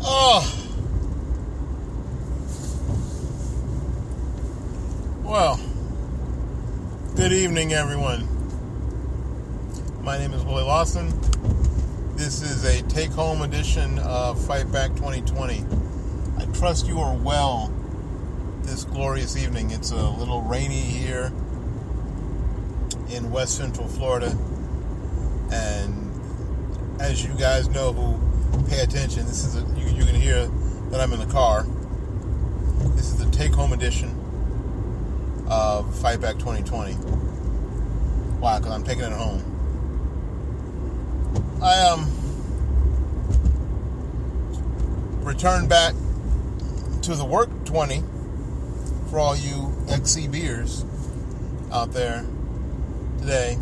Oh, well, good evening, everyone. My name is Willie Lawson. This is a take-home edition of Fight Back 2020. I trust you are well this glorious evening. It's a little rainy here in West Central Florida, and as you guys know who pay attention, this is you can hear that I'm in the car. This is the take-home edition of Fight Back 2020. Why? Because I'm taking it home. I returned back to the work 20 for all you XCBers out there today.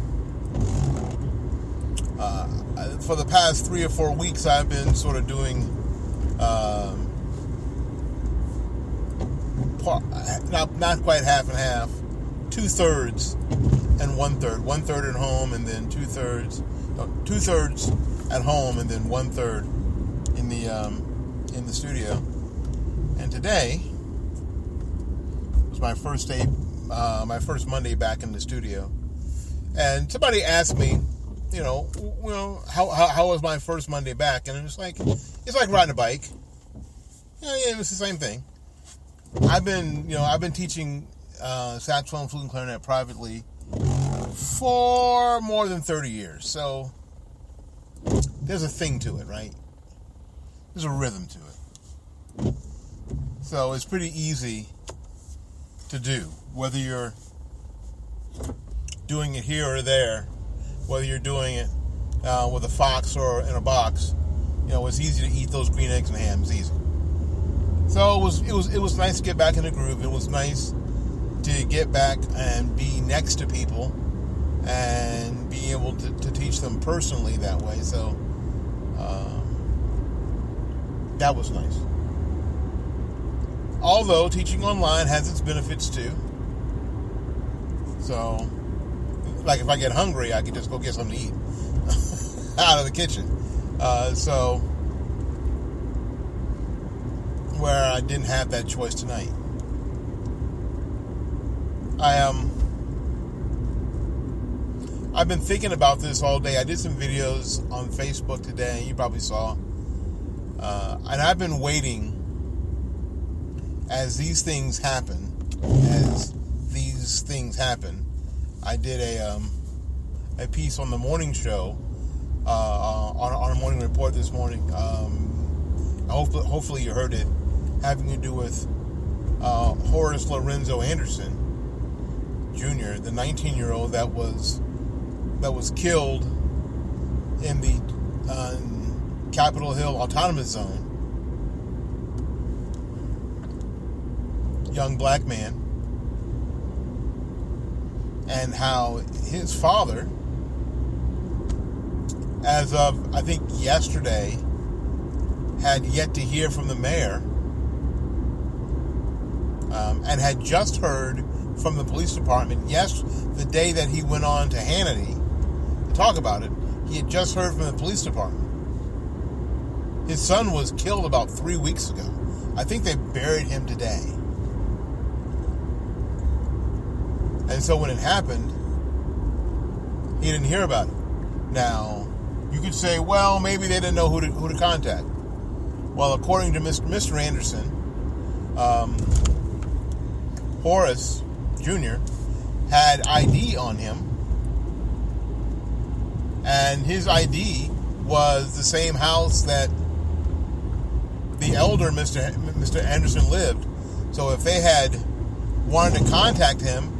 For the past 3 or 4 weeks, I've been sort of doing not quite half and half, 2/3 and 1/3. 1/3 at home, and then 2/3 at home, and then 1/3 in the studio. And today was my first day, my first Monday back in the studio. And somebody asked me, how was my first Monday back? And it's like riding a bike. Yeah, it's the same thing. I've been teaching saxophone, flute, and clarinet privately for more than 30 years. So there's a thing to it, right? There's a rhythm to it. So it's pretty easy to do, whether you're doing it here or there, whether you're doing it with a fox or in a box. It's easy to eat those green eggs and ham. It's easy. So it was nice to get back in the groove. It was nice to get back and be next to people and be able to teach them personally that way. So that was nice. Although teaching online has its benefits too. So, like if I get hungry, I can just go get something to eat out of the kitchen. So, where I didn't have that choice tonight. I've been thinking about this all day. I did some videos on Facebook today. You probably saw. And I've been waiting as these things happen. I did a piece on the morning show, on a morning report this morning. Hopefully you heard it, having to do with Horace Lorenzo Anderson Jr., the 19-year-old that was killed in the Capitol Hill Autonomous Zone. Young black man. And how his father, as of, I think, yesterday, had yet to hear from the mayor, and had just heard from the police department. Yes, the day that he went on to Hannity to talk about it, he had just heard from the police department. His son was killed about 3 weeks ago. I think they buried him today. And so when it happened, he didn't hear about it. Now, you could say, well, maybe they didn't know who to contact. Well, according to Mr. Anderson, Horace Jr. had ID on him, and his ID was the same house that the elder Mr. Anderson lived. So if they had wanted to contact him,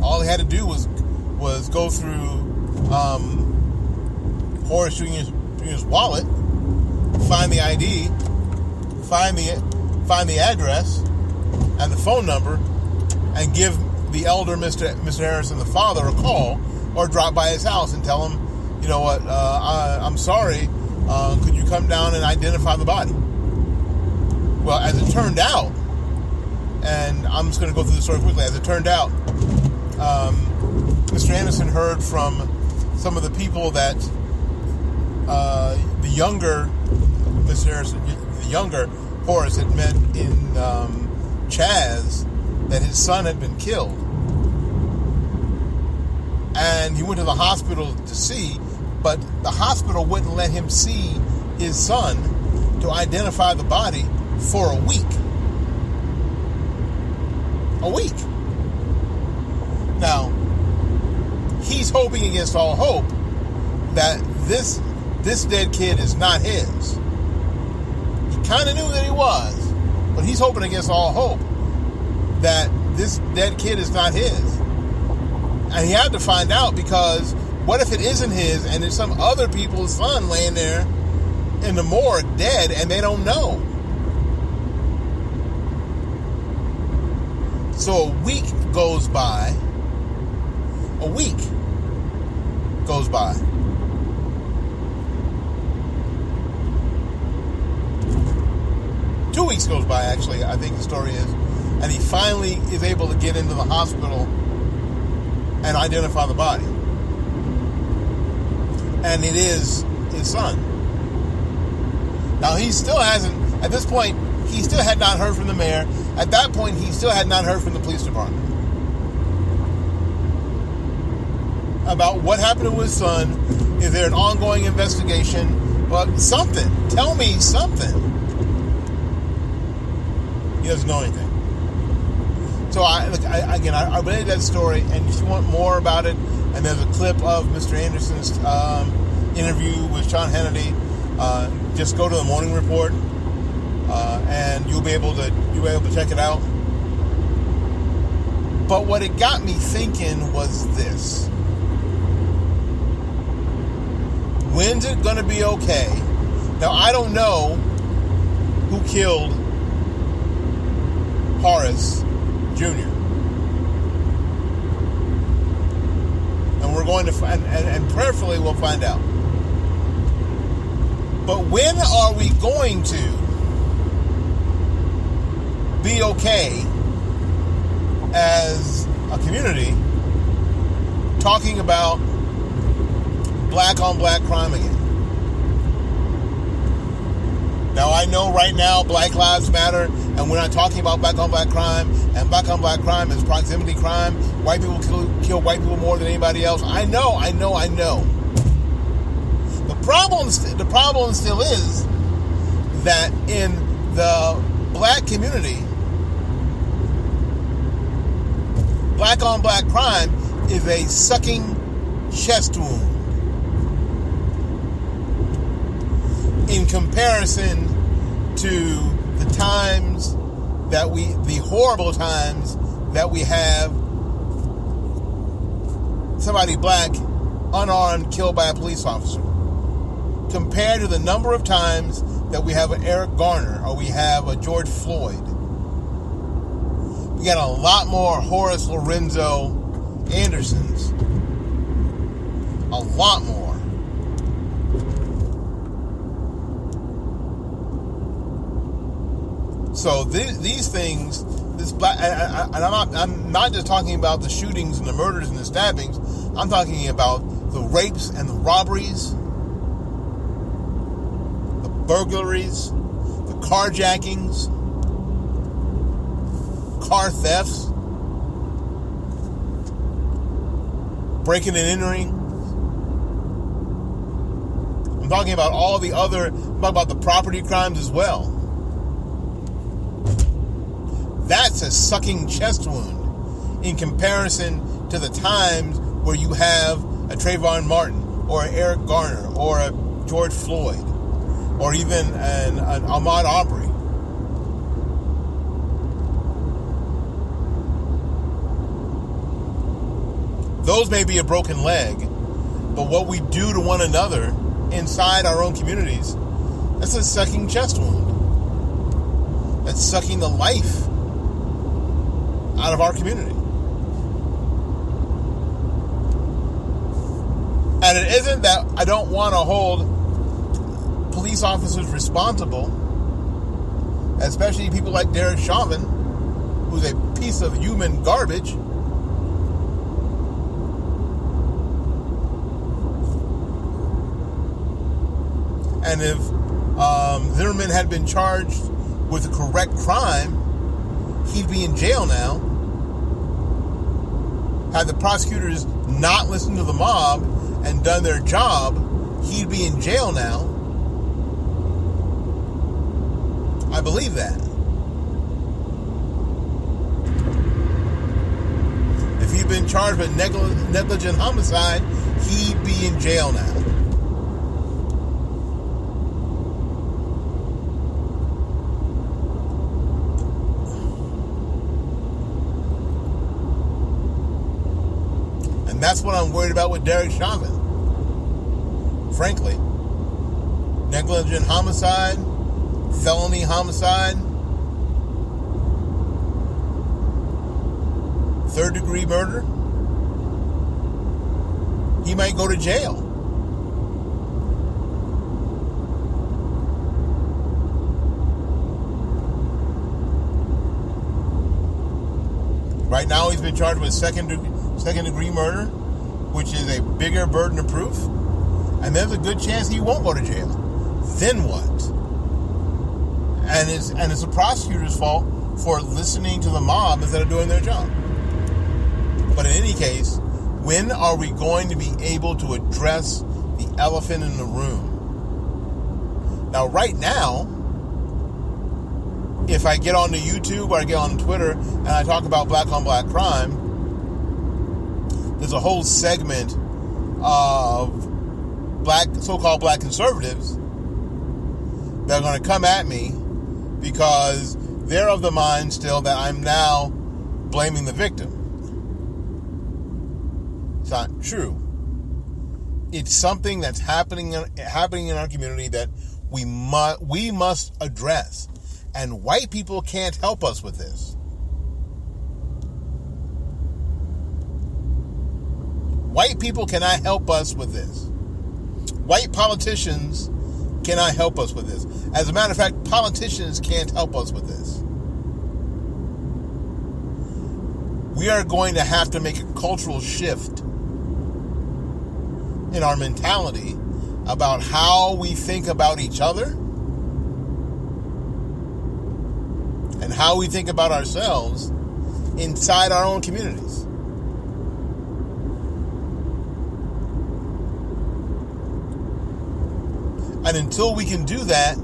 all they had to do was go through Horace Jr.'s wallet, find the ID, find the address and the phone number, and give the elder Mr. Harrison, the father, a call, or drop by his house and tell him, you know what, I'm sorry, could you come down and identify the body? Well, as it turned out, and I'm just going to go through the story quickly. As it turned out, Mr. Anderson heard from some of the people that the younger Mr. Harrison, the younger Horace, had met in Chaz that his son had been killed. And he went to the hospital to see, but the hospital wouldn't let him see his son to identify the body for a week. A week. Now, he's hoping against all hope that this dead kid is not his. He kind of knew that he was, but he's hoping against all hope that this dead kid is not his. And he had to find out, because what if it isn't his and it's some other people's son laying there in the morgue dead and they don't know? So a week goes by. A week goes by. Two weeks goes by, actually, I think the story is. And he finally is able to get into the hospital and identify the body. And it is his son. Now, he still hasn't, at this point, he still had not heard from the mayor. At that point, he still had not heard from the police department about what happened to his son. Is there an ongoing investigation? Well, something. Tell me something. He doesn't know anything. So, I read that story, and if you want more about it, and there's a clip of Mr. Anderson's interview with Sean Hannity, just go to the Morning Report, and you'll be able to check it out. But what it got me thinking was this: when's it going to be okay? Now, I don't know who killed Horace Jr. And we're going to find, and prayerfully we'll find out. But when are we going to be okay as a community talking about black on black crime again? Now, I know right now Black Lives Matter, and we're not talking about black on black crime, and black on black crime is proximity crime. White people kill white people more than anybody else. I know. The problem still is that in the black community, black on black crime is a sucking chest wound in comparison to the times that the horrible times that we have somebody black, unarmed, killed by a police officer, compared to the number of times that we have an Eric Garner or we have a George Floyd. We got a lot more Horace Lorenzo Andersons. A lot more. So these things, this black, and I'm not just talking about the shootings and the murders and the stabbings. I'm talking about the rapes and the robberies, the burglaries, the carjackings, car thefts, breaking and entering. I'm talking about all the other, I'm talking about the property crimes as well. That's a sucking chest wound in comparison to the times where you have a Trayvon Martin or an Eric Garner or a George Floyd or even an Ahmaud Arbery. Those may be a broken leg, but what we do to one another inside our own communities, that's a sucking chest wound. That's sucking the life out of our community. And it isn't that I don't want to hold police officers responsible, especially people like Derek Chauvin, who's a piece of human garbage. And if Zimmerman had been charged with the correct crime, he'd be in jail now. Had the prosecutors not listened to the mob and done their job, he'd be in jail now. I believe that. If he'd been charged with negligent homicide, he'd be in jail now. And that's what I'm worried about with Derek Chauvin. Frankly, negligent homicide, felony homicide, third-degree murder, he might go to jail. Right now, he's been charged with second-degree murder, which is a bigger burden of proof, and there's a good chance he won't go to jail. Then what? And it's the prosecutor's fault for listening to the mob instead of doing their job. But in any case, when are we going to be able to address the elephant in the room? Now, right now, if I get onto YouTube or I get on Twitter and I talk about black-on-black crime, there's a whole segment of so-called black conservatives that are going to come at me because they're of the mind still that I'm now blaming the victim. It's not true. It's something that's happening in our community that we must address. And white people can't help us with this. White people cannot help us with this. White politicians cannot help us with this. As a matter of fact, politicians can't help us with this. We are going to have to make a cultural shift in our mentality about how we think about each other and how we think about ourselves inside our own communities. And until we can do that,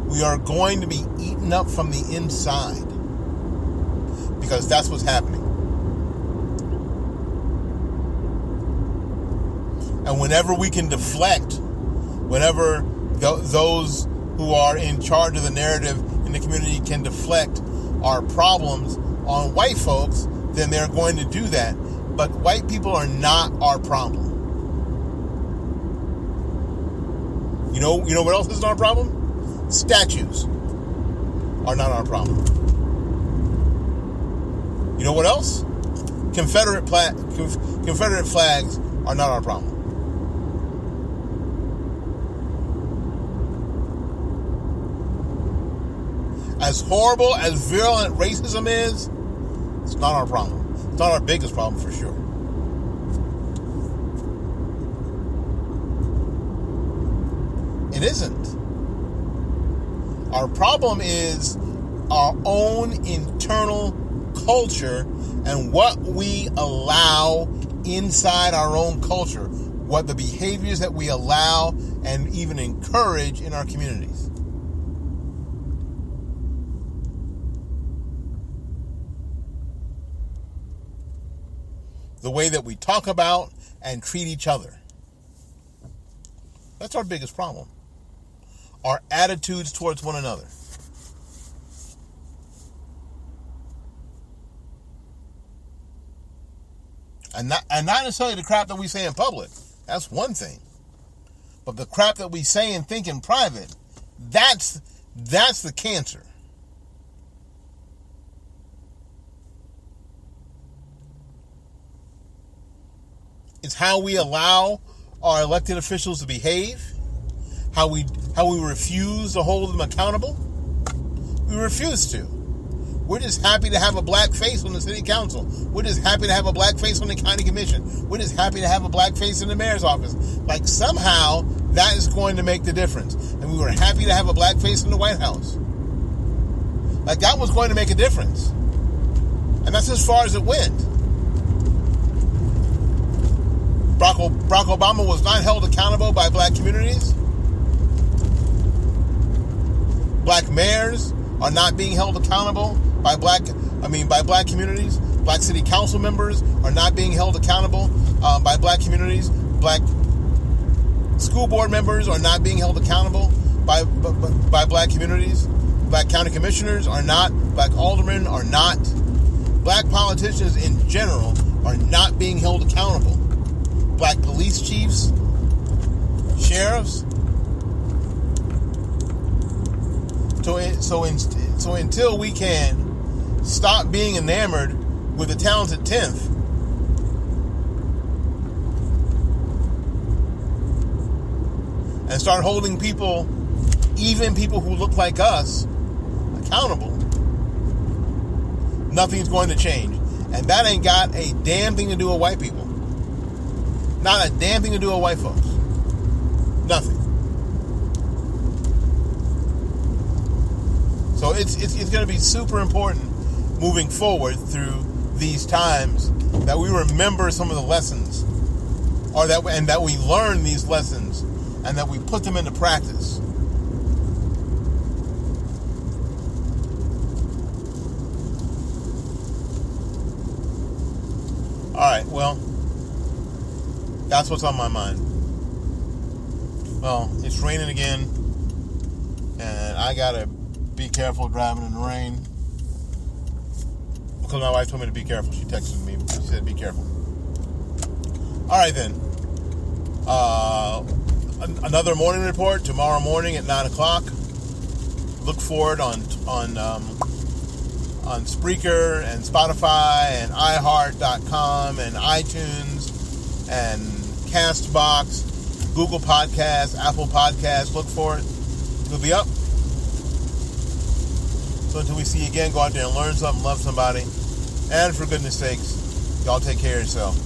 we are going to be eaten up from the inside. Because that's what's happening. And whenever we can deflect, whenever those who are in charge of the narrative in the community can deflect our problems on white folks, then they're going to do that. But white people are not our problem. You know what else isn't our problem? Statues are not our problem. You know what else? Confederate flags are not our problem. As horrible as virulent racism is, it's not our problem. It's not our biggest problem for sure. It isn't. Our problem is our own internal culture and what we allow inside our own culture, what the behaviors that we allow and even encourage in our communities. The way that we talk about and treat each other. That's our biggest problem. Our attitudes towards one another. And not necessarily the crap that we say in public. That's one thing. But the crap that we say and think in private, that's the cancer. It's how we allow our elected officials to behave, how we refuse to hold them accountable. We refuse to. We're just happy to have a black face on the city council. We're just happy to have a black face on the county commission. We're just happy to have a black face in the mayor's office. Like somehow That is going to make the difference. And we were happy to have a black face in the White House. Like, that was going to make a difference. And that's as far as it went. Barack Obama was not held accountable by black communities. Black mayors are not being held accountable by black communities. Black city council members are not being held accountable by black communities. Black school board members are not being held accountable by black communities. Black county commissioners are not. Black aldermen are not. Black politicians in general are not being held accountable. Black police chiefs, sheriffs. So until we can stop being enamored with the talented 10th, and start holding people, even people who look like us, accountable, nothing's going to change. And that ain't got a damn thing to do with white people. Not a damn thing to do with white folks. Nothing. So it's going to be super important moving forward through these times that we remember some of the lessons, that we learn these lessons, and that we put them into practice. All right, well, that's what's on my mind. Well, it's raining again, and I gotta be careful driving in the rain, because my wife told me to be careful. She texted me. She said, be careful. All right, then. Another morning report tomorrow morning at 9 o'clock. Look for it on Spreaker and Spotify and iHeart.com and iTunes and CastBox, Google Podcasts, Apple Podcasts. Look for it. It'll be up. So until we see you again, go out there and learn something, love somebody. And for goodness sakes, y'all take care of yourself.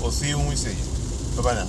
We'll see you when we see you. Bye-bye now.